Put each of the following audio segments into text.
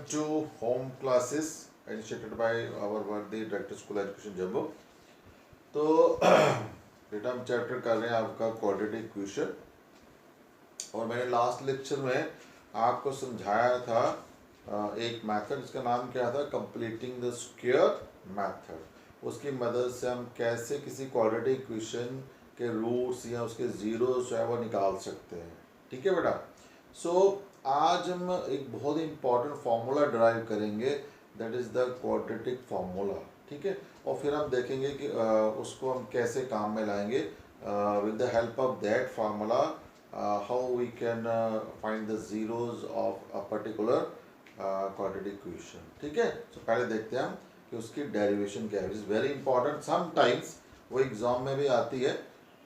to home classes initiated by our worthy Director School Education Jammu. तो बेटा हम chapter कर रहे हैं आपका क्वाड्रेटिक इक्वेशन, और मैंने लास्ट लेक्चर में आपको समझाया था एक मेथड जिसका नाम क्या था, कंप्लीटिंग द स्क्वायर मेथड। उसकी मदद से हम कैसे किसी क्वाड्रेटिक इक्वेशन के रूट्स या उसके जीरोस जो है वो निकाल सकते हैं। ठीक है बेटा। सो आज हम एक बहुत ही इंपॉर्टेंट फार्मूला ड्राइव करेंगे, that is the quadratic formula. ठीक है, और फिर हम देखेंगे कि उसको हम कैसे काम में लाएंगे with the help of that formula, how we can find the zeros of a particular quadratic equation. ठीक है, तो पहले देखते हैं हम कि उसकी डेरिवेशन क्या है। इज़ वेरी इंपॉर्टेंट, समटाइम्स वो एग्ज़ाम में भी आती है,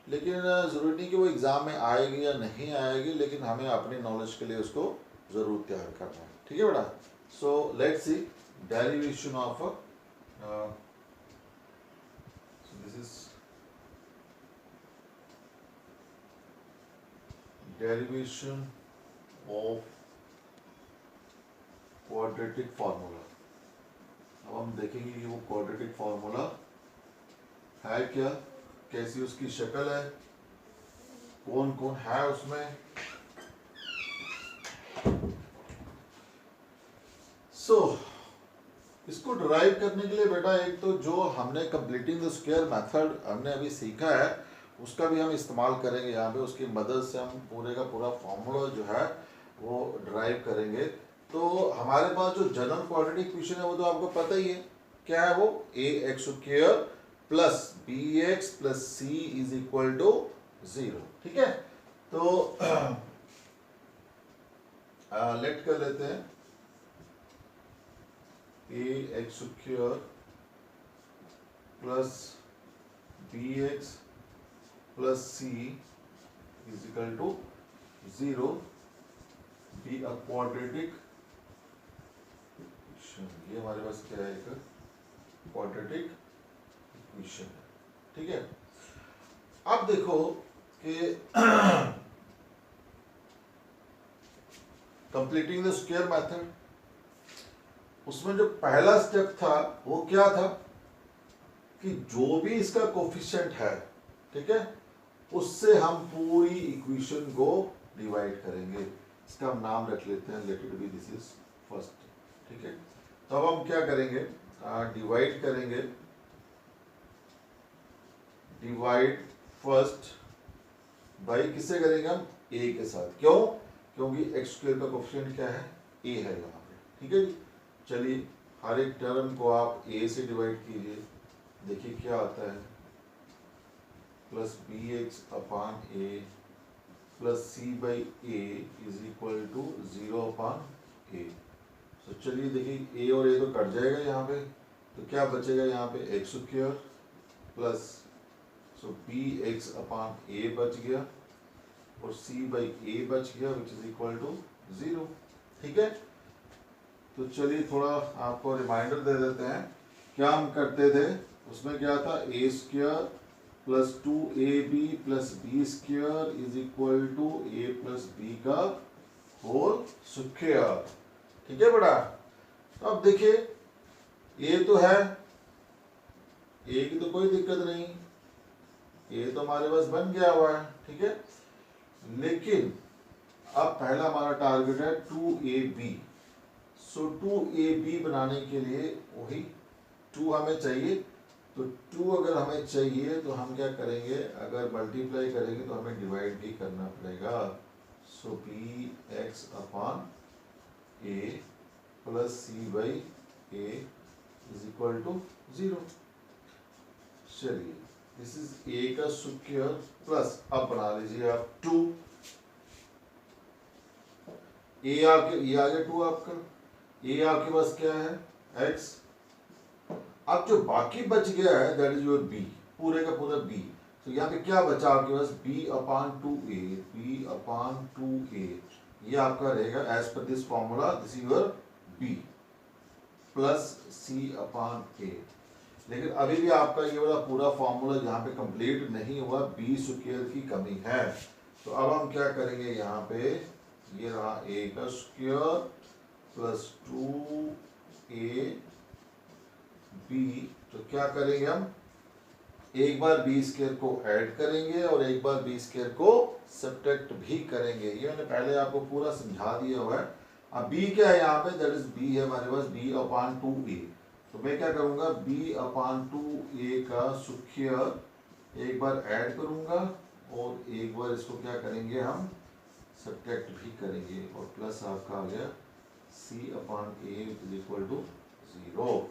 लेकिन ज़रूरी नहीं कि वो एग्ज़ाम में आएगी या नहीं आएगी, लेकिन हमें अपनी नॉलेज के लिए उसको ज़रूर तैयार करना है। ठीक है बेटा। So let's see derivation of this is derivation of quadratic formula. अब हम देखेंगे कि वो क्वाड्रेटिक फार्मूला है क्या, कैसी उसकी शक्ल है, कौन कौन है उसमें। सो इसको डिराइव करने के लिए बेटा एक तो जो हमने कंप्लीटिंग द स्क्वायर मेथड हमने अभी सीखा है उसका भी हम इस्तेमाल करेंगे यहाँ पे। उसकी मदद से हम पूरे का पूरा फार्मूला जो है वो डिराइव करेंगे। तो हमारे पास जो जनरल क्वाड्रेटिक इक्वेशन है वो तो आपको पता ही है क्या है, वो a x square plus b x plus c is equal to 0। ठीक है, तो लेट कर लेते हैं a x square plus b x plus c is equal to 0 be a quadratic equation. ये हमारे पास क्या है, एक क्वाड्रेटिक इक्वेशन है। ठीक है, अब देखो कि कंप्लीटिंग द स्क्वायर मेथड, उसमें जो पहला स्टेप था वो क्या था कि जो भी इसका कोफिशिएंट है, ठीक है, उससे हम पूरी इक्वेशन को डिवाइड करेंगे। इसका हम नाम रख लेते हैं, let it be this is first. ठीक है, तो अब हम क्या करेंगे, डिवाइड करेंगे, डिवाइड फर्स्ट बाई किससे करेंगे हम, ए के साथ। क्यों, क्योंकि एक्स स्क्वायर का कोफिशिएंट क्या है, ए है यहाँ पे। ठीक है जी, चलिए हर एक टर्म को आप ए से डिवाइड कीजिए, देखिए क्या आता है, plus b x upon a plus c by a is equal to 0 upon a. तो चलिए देखिए ए और ए तो कट जाएगा यहाँ पे, तो क्या बचेगा यहाँ पे, x square plus so b x upon a बच गया और सी बाई ए बच गया विच इज इक्वल टू 0। ठीक है, तो चलिए थोड़ा आपको रिमाइंडर दे देते हैं क्या हम करते थे। उसमें क्या था, a square plus 2ab plus b square is equal to a plus b का होल स्क्वायर। ठीक है बेटा। तो अब देखिए ए तो है, ए की तो कोई दिक्कत नहीं, ए तो हमारे पास बन गया हुआ है। ठीक है, लेकिन अब पहला हमारा टारगेट है 2ab। सो 2ab बनाने के लिए वही 2 हमें चाहिए, तो 2 अगर हमें चाहिए तो हम क्या करेंगे, अगर मल्टीप्लाई करेंगे तो हमें डिवाइड भी करना पड़ेगा। So b x upon a plus c by a is equal to 0। चलिए दिस इज ए का स्क्वायर प्लस, अब बना लीजिए आप 2, ए आपके ये आ गया 2 आपका, ए आपके पास क्या है, x। अब जो बाकी बच गया है दैट इज योर b, पूरे का पूरा b। तो यहाँ पे क्या बचा आपके पास, b अपान 2a, b अपान 2a, ये आपका रहेगा एज पर this formula, this is your b plus c upon a। लेकिन अभी भी आपका ये वाला पूरा फॉर्मूला यहाँ पे कंप्लीट नहीं हुआ, b स्क्वायर की कमी है। तो अब हम क्या करेंगे, यहाँ पे ये रहा a का स्क्वायर प्लस 2 क्या करेंगे हम, एक बार बी स्क्वायर को ऐड करेंगे और एक बार बी स्क्वायर को सब्ट्रैक्ट भी करेंगे। ये मैंने पहले आपको पूरा समझा दिया हुआ है। अब बी क्या है यहाँ पे, दैट इज बी है हमारे पास बी अपान 2a। तो मैं क्या करूंगा, बी अपान 2a का सुख्य एक बार ऐड करूंगा और एक बार इसको क्या करेंगे हम सब्ट्रैक्ट भी करेंगे, और प्लस आपका आ गया c upon a is equal to 0।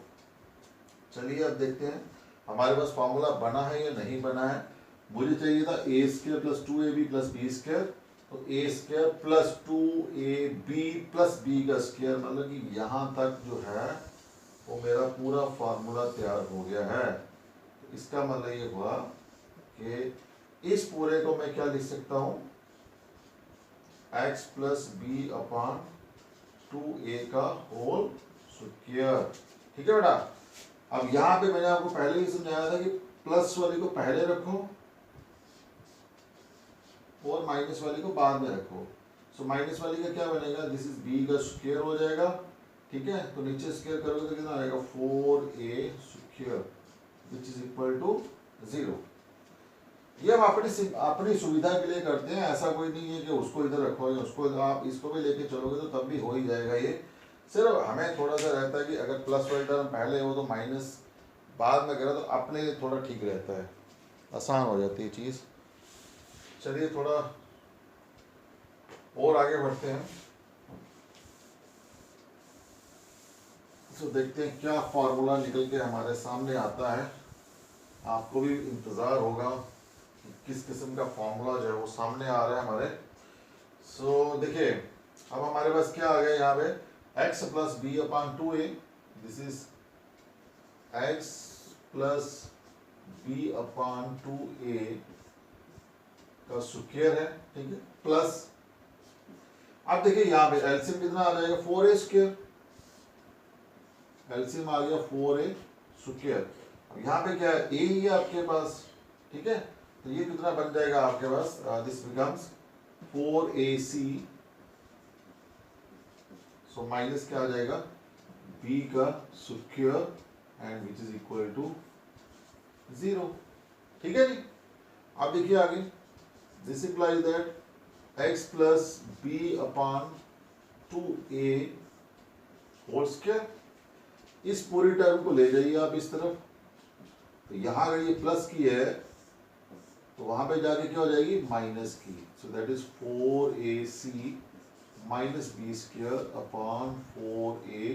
चलिए अब देखते हैं हमारे पास फॉर्मूला बना है या नहीं बना है। मुझे चाहिए था a square plus 2ab plus b square, तो a square plus 2ab plus b का स्क्वायर, मतलब कि यहाँ तक जो है वो मेरा पूरा फार्मूला तैयार हो गया है। तो इसका मतलब ये हुआ कि इस पूरे को मैं क्या लिख सकता हूँ, x plus b upon 2a का होल स्क्वायर। ठीक है बेटा। अब यहाँ पे मैंने आपको पहले ही समझाया था कि प्लस वाली को पहले रखो और माइनस वाली को बाद में रखो। सो माइनस वाली का क्या बनेगा, दिस इज b का स्क्वायर हो जाएगा। ठीक है, तो नीचे स्क्वायर करोगे तो कितना आएगा 4a square which is equal to 0। ये हम अपनी सुविधा के लिए करते हैं, ऐसा कोई नहीं है कि उसको इधर रखो या उसको, आप इसको भी लेके चलोगे तो तब भी हो ही जाएगा। ये सिर्फ हमें थोड़ा सा रहता है कि अगर प्लस वाली टर्म पहले हो तो माइनस बाद में करें तो अपने लिए थोड़ा ठीक रहता है, आसान हो जाती है चीज़। चलिए थोड़ा और आगे बढ़ते हैं, तो देखते हैं क्या फॉर्मूला निकल के हमारे सामने आता है। आपको भी इंतज़ार होगा कि किस किस्म का फॉर्मूला जो है वो सामने आ रहा है हमारे। सो देखिए अब हमारे पास क्या आ गया यहाँ पे, x plus b upon 2a, this is x plus b upon 2a का स्क्वायर है। ठीक है, प्लस अब देखिए यहाँ पे एलसीएम कितना आ जाएगा 4a स्क्वायर, एलसीएम आ गया 4a स्क्वायर। अब यहाँ पे क्या है a ही है आपके पास। ठीक है, तो ये कितना बन जाएगा आपके पास, this becomes 4ac, so minus क्या आ जाएगा b का square and which is equal to 0। ठीक है जी। अब देखिए आगे, this implies that x plus b upon 2a whole square, इस पूरी टर्म को ले जाइए आप इस तरफ, तो यहां अगर ये प्लस की है तो वहां पे जाके क्या हो जाएगी माइनस की, so that is 4ac minus b square upon 4a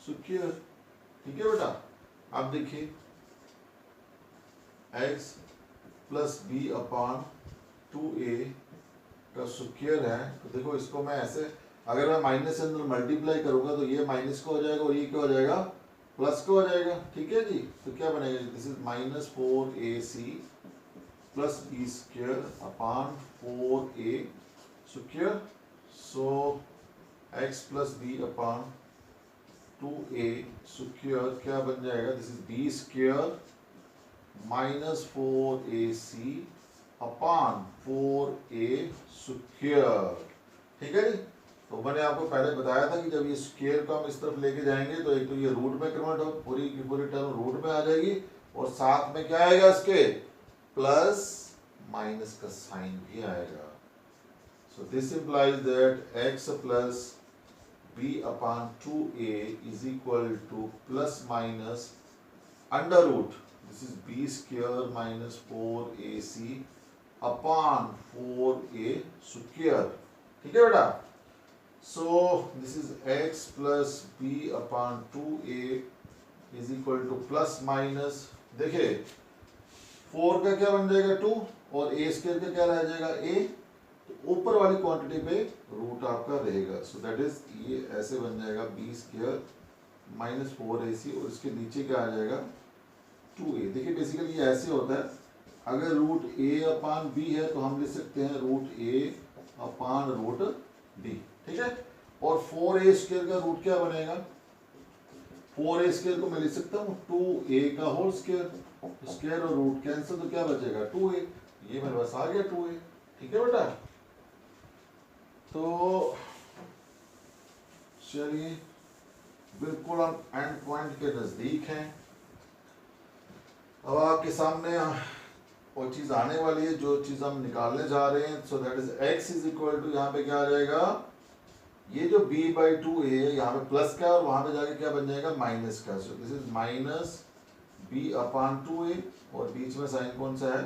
square. ठीक है बेटा। अब देखिए x plus b upon 2a का स्क्वायर है, तो देखो इसको मैं ऐसे, अगर मैं माइनस से अंदर मल्टीप्लाई करूंगा तो ये माइनस का हो जाएगा और ये क्या हो जाएगा प्लस का हो जाएगा। ठीक है जी, तो क्या बनेगा, this is minus 4ac plus b square upon 4a square. So x plus b upon 2a square क्या बन जाएगा, this is b square minus 4ac upon 4a square. ठीक है जी। तो मैंने आपको पहले बताया था कि जब ये स्क्वायर को हम इस तरफ लेके जाएंगे तो एक तो ये रूट में कन्वर्ट हो, पूरी की पूरी टर्म रूट में आ जाएगी, और साथ में क्या आएगा इसके प्लस माइनस का साइन भी आएगा। So this implies that x plus b upon 2a is equal to plus minus under root, this is b square minus 4ac upon 4a square। ठीक है बेटा। So this is x plus b upon 2a is equal to plus minus, देखिए 4 का क्या बन जाएगा 2 और a square का क्या रह जाएगा a, ऊपर वाली क्वांटिटी पे रूट आपका रहेगा। सो दैट इज ये ऐसे बन जाएगा बी स्क्वायर माइनस 4ac और इसके नीचे क्या आ जाएगा 2a। देखिए बेसिकली ये ऐसे होता है, अगर रूट a अपान b है तो हम लिख सकते हैं root a upon root b। ठीक है, और 4a स्क्वायर का रूट क्या बनेगा, 4a स्क्वायर को मैं लिख सकता हूँ 2a का होल स्क्वायर, स्क्वायर और रूट कैंसिल तो क्या बचेगा 2a, ये मेरे पास आ गया 2a। ठीक है बेटा। तो चलिए बिल्कुल हम एंड पॉइंट के नजदीक हैं। अब आपके सामने वो चीज आने वाली है जो चीज हम निकालने जा रहे हैं। So that is x is equal to, यहाँ पे क्या आ जाएगा, ये जो b/2 है यहाँ पे प्लस का और वहां पे जाके क्या बन जाएगा माइनस का। So this is minus b/2a और बीच में साइन कौन सा है,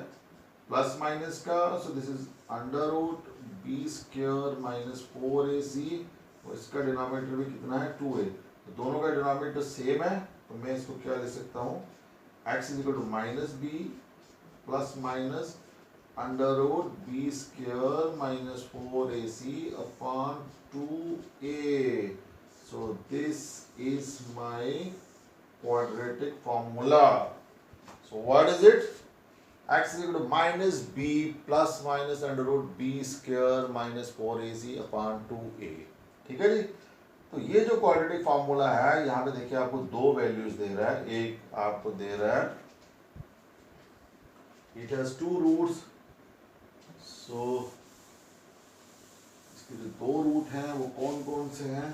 प्लस माइनस का। So this is under root b² minus 4ac और इसका डिनोमिनेटर भी कितना है 2a। तो दोनों का डिनोमिनेटर सेम है, तो मैं इसको क्या लिख सकता हूँ, x is equal to minus b plus minus under root b² minus 4ac upon 2a। So this is my quadratic formula. So what is it? X is equal to minus b plus minus under root b² minus 4ac upon 2a. ठीक है जी। तो ये जो quadratic formula है, यहाँ पे देखिए आपको दो वैल्यूज दे रहा है। एक आपको दे रहा है, इट हैज 2 रूट्स। सो इसके जो दो रूट हैं वो कौन कौन से हैं,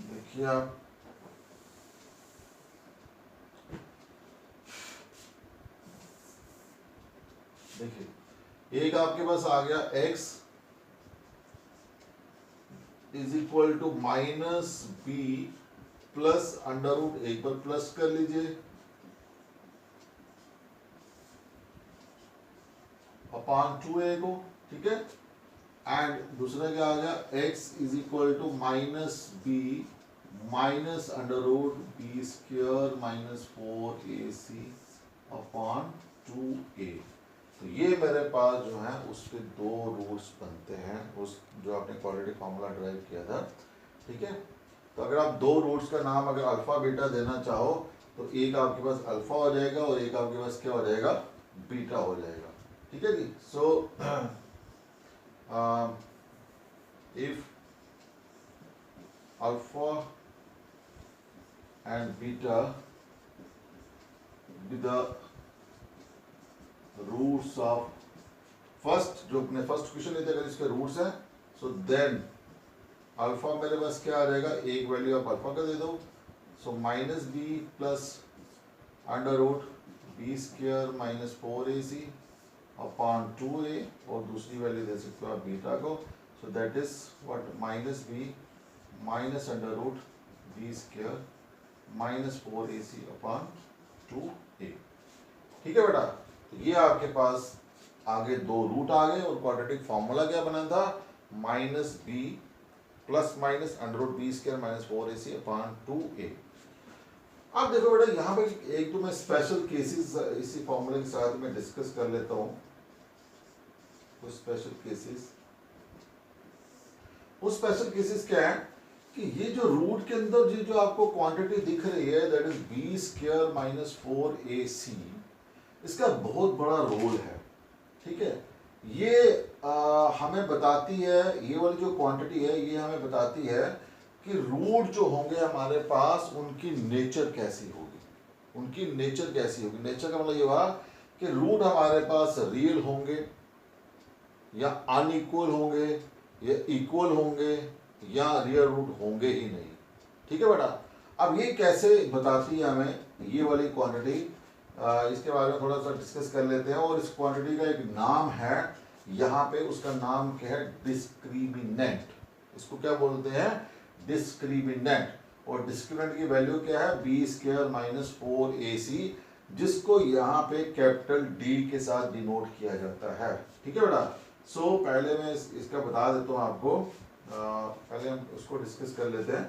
देखिए आप, देखिए एक आपके पास आ गया x is equal to minus b plus under root, एक बार प्लस कर लीजिए, अपॉन 2a को, ठीक है। एंड दूसरा क्या आ गया, x is equal to minus b minus under root b² minus 4ac upon 2a। तो ये मेरे पास जो है उसके दो रूट्स बनते हैं, उस जो आपने क्वाड्रेटिक फार्मूला ड्राइव किया था, ठीक है। तो अगर आप दो रूट्स का नाम अगर अल्फा बीटा देना चाहो तो एक आपके पास अल्फा हो जाएगा और एक आपके पास क्या हो जाएगा, बीटा हो जाएगा, ठीक है जी। सो if alpha and beta be the roots of first, जो अपने फर्स्ट क्वेश्चन लेते अगर इसके रूट्स हैं, सो देन अल्फा मेरे पास क्या आ जाएगा, एक वैल्यू आप अल्फा का दे दो, so minus b plus under root b² minus 4ac upon 2a, और दूसरी वैल्यू दे सकते हो आप बीटा को। So that is what, minus b minus under root b² minus 4ac upon 2a, ठीक है बेटा। तो ये आपके पास आगे दो रूट आ गए और क्वाड्रेटिक फॉर्मूला क्या बना था, minus b plus minus under root b² minus 4ac upon 2a। अब देखो बेटा यहाँ पे एक तो मैं स्पेशल केसेस इसी फॉर्मूले के साथ में डिस्कस कर लेता हूँ, कुछ स्पेशल केसेस। वो स्पेशल केसेस क्या है कि ये जो रूट के अंदर ये जो आपको क्वांटिटी दिख रही है that is b² minus 4ac, इसका बहुत बड़ा रोल है, ठीक है। ये हमें बताती है, ये वाली जो क्वांटिटी है ये हमें बताती है कि रूट जो होंगे हमारे पास उनकी नेचर कैसी होगी, उनकी नेचर कैसी होगी। नेचर का मतलब ये हुआ कि रूट हमारे पास रियल होंगे या अनइक्वल होंगे या इक्वल होंगे या रियल रूट होंगे ही नहीं, ठीक है बेटा। अब ये कैसे बताती है हमें ये वाली क्वांटिटी, इसके बारे में थोड़ा सा डिस्कस कर लेते हैं। और इस क्वांटिटी का एक नाम है यहाँ पे, उसका नाम क्या है, डिस्क्रिमिनेंट। इसको क्या बोलते हैं, डिस्क्रिमिनेंट। और डिस्क्रिमिनेंट की वैल्यू क्या है, b² माइनस 4ac, जिसको यहाँ पे कैपिटल D के साथ डिनोट किया जाता है, ठीक है बेटा। सो पहले मैं इसका बता देता हूँ आपको, पहले हम उसको डिस्कस कर लेते हैं।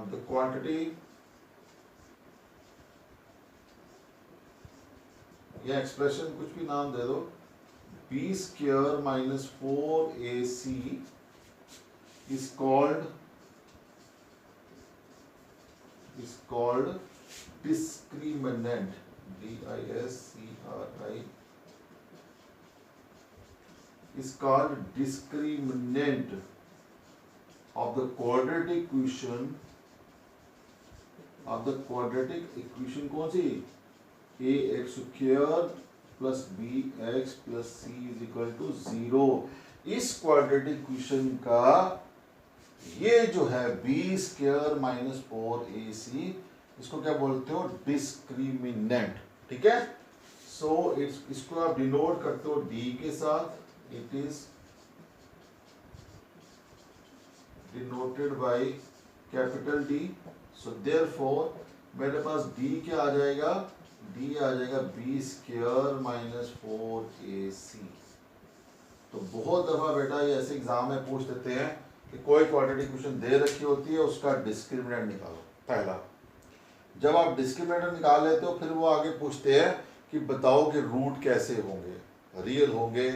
द क्वांटिटी या एक्सप्रेशन कुछ भी नाम दे दो, b² minus 4ac is called discriminant, DISCRI is called discriminant of the quadratic equation, कौन सी, ax² plus bx plus c is equal to 0। इस क्वाड्रेटिक इक्वेशन का ये जो है बी स्क्वायर माइनस 4ac, इसको क्या बोलते हो, डिस्क्रिमिनेंट, ठीक है। सो इसको आप डिनोट करते हो डी के साथ, it is denoted by capital D. So therefore मेरे पास डी क्या आ जाएगा, डी आ जाएगा बी स्क्वायर माइनस 4ac। तो बहुत दफा बेटा ये ऐसे एग्जाम में पूछ देते हैं कि कोई क्वाड्रेटिक इक्वेशन दे रखी होती है, उसका डिस्क्रिमिनेंट निकालो। पहला, जब आप डिस्क्रिमिनेंट निकाल लेते हो फिर वो आगे पूछते हैं कि बताओ कि रूट कैसे होंगे, रियल होंगे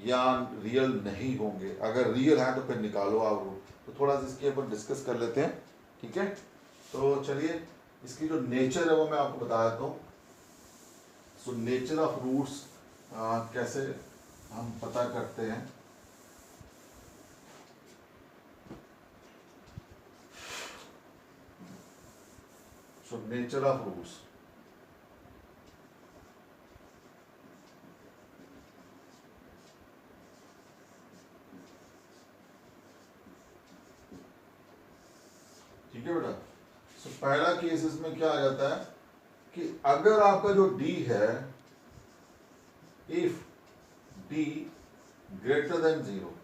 या रियल नहीं होंगे। अगर रियल है तो फिर निकालो आप रूट। तो थोड़ा सा इसके ऊपर डिस्कस कर लेते हैं, ठीक है। तो चलिए इसकी जो नेचर है वो मैं आपको बता देता हूँ। सो नेचर ऑफ रूट्स कैसे हम पता करते हैं। सो नेचर ऑफ रूट्स, ठीक है बेटा। सो पहला केस इसमें क्या आ जाता है कि अगर आपका जो डी है, if D greater than zero,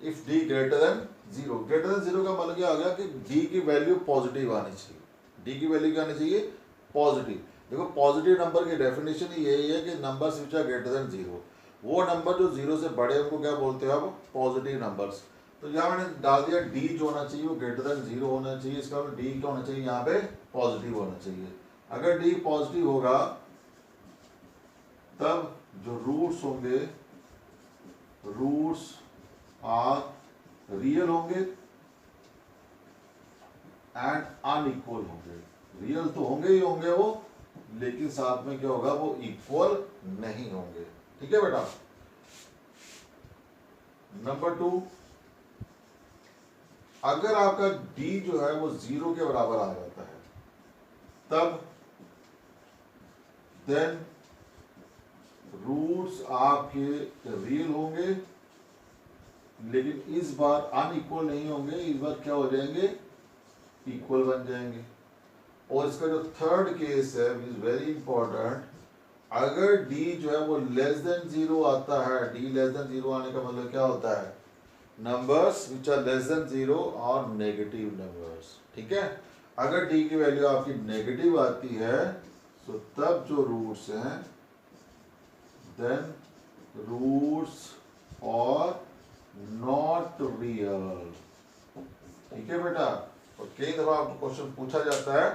if D greater than zero, greater than zero का मतलब क्या आ गया कि डी की वैल्यू पॉजिटिव आनी चाहिए। डी की वैल्यू क्या आनी चाहिए, पॉजिटिव। देखो पॉजिटिव नंबर की डेफिनेशन ही यही है कि numbers which are greater than zero, वो नंबर जो जीरो से बड़े हैं उनको क्या बोलते हैं आप, पॉजिटिव नंबर्स। तो यहाँ मैंने डाल दिया डी जो होना चाहिए वो ग्रेटर देन जीरो होना चाहिए, इसका मतलब डी क्या होना चाहिए, यहाँ पे पॉजिटिव होना चाहिए। अगर डी पॉजिटिव होगा तब जो रूट्स होंगे, रूट्स आर रियल होंगे एंड अनइक्वल होंगे। रियल तो होंगे ही होंगे वो, लेकिन साथ में क्या होगा, वो इक्वल नहीं होंगे, ठीक है बेटा। नंबर 2, अगर आपका डी जो है वो जीरो के बराबर आ जाता है तब देन रूट्स आपके रियल होंगे, लेकिन इस बार अनइक्वल नहीं होंगे, इस बार क्या हो जाएंगे, इक्वल बन जाएंगे। और इसका जो थर्ड केस है इज वेरी इंपॉर्टेंट, अगर डी जो है वो लेस देन जीरो आता है, डी लेस देन जीरो आने का मतलब क्या होता है, numbers which are less than zero और नेगेटिव नंबर्स, ठीक है। अगर डी की वैल्यू आपकी नेगेटिव आती है तो तब जो रूट्स हैं, देन रूट्स और नॉट रियल, ठीक है बेटा। और कई दफा आपको क्वेश्चन पूछा जाता है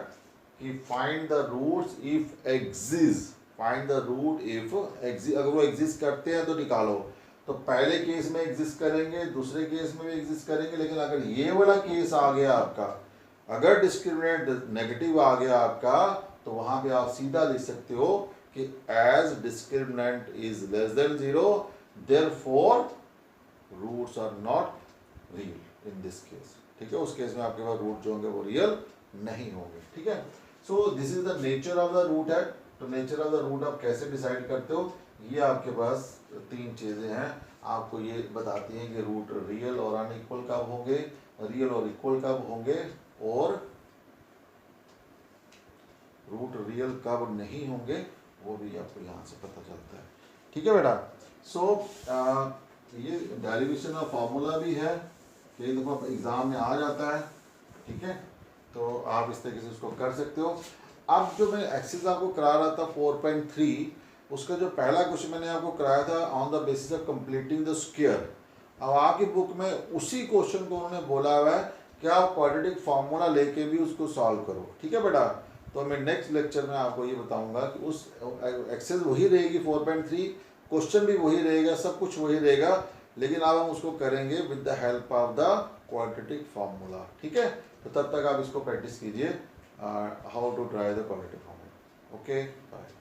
कि find the roots if exist, find the root if exist, अगर वो एग्जिस्ट करते हैं तो निकालो। तो पहले केस में एग्जिस्ट करेंगे, दूसरे केस में भी एग्जिस्ट करेंगे, लेकिन अगर ये वाला केस आ गया आपका, अगर डिस्क्रिमिनेंट नेगेटिव आ गया आपका, तो वहां पे आप सीधा लिख सकते हो कि as discriminant is less than zero therefore roots are not real in this case, ठीक है। उस केस में आपके पास रूट जो होंगे वो रियल नहीं होंगे, ठीक है। So this is the nature of the root है। तो नेचर ऑफ द रूट आप कैसे डिसाइड करते हो, ये आपके पास 3 चीजें हैं, आपको ये बताती हैं कि रूट रियल और अनइक्वल कब होंगे, रियल और इक्वल कब होंगे, और रूट रियल कब नहीं होंगे, वो भी आपको यहाँ से पता चलता है, ठीक है बेटा। सो ये डेरिवेशन ऑफ फार्मूला भी है, कई दफ़ा एग्जाम में आ जाता है, ठीक है। तो आप इस तरीके से उसको कर सकते हो। अब जो मैं एक्सरसाइज आपको करा रहा था 4.3, उसका जो पहला क्वेश्चन मैंने आपको कराया था on the basis of completing the square, अब आपकी बुक में उसी क्वेश्चन को उन्होंने बोला हुआ है कि आप क्वाड्रेटिक फार्मूला लेके भी उसको सॉल्व करो, ठीक है बेटा। तो मैं नेक्स्ट लेक्चर में आपको ये बताऊंगा कि उस एक्सरसाइज वही रहेगी 4.3, क्वेश्चन भी वही रहेगा, सब कुछ वही रहेगा, लेकिन अब हम उसको करेंगे with the help of the quadratic formula, ठीक है। तो तब तक आप इसको प्रैक्टिस कीजिए, how to drive the quadratic formula. Okay, bye.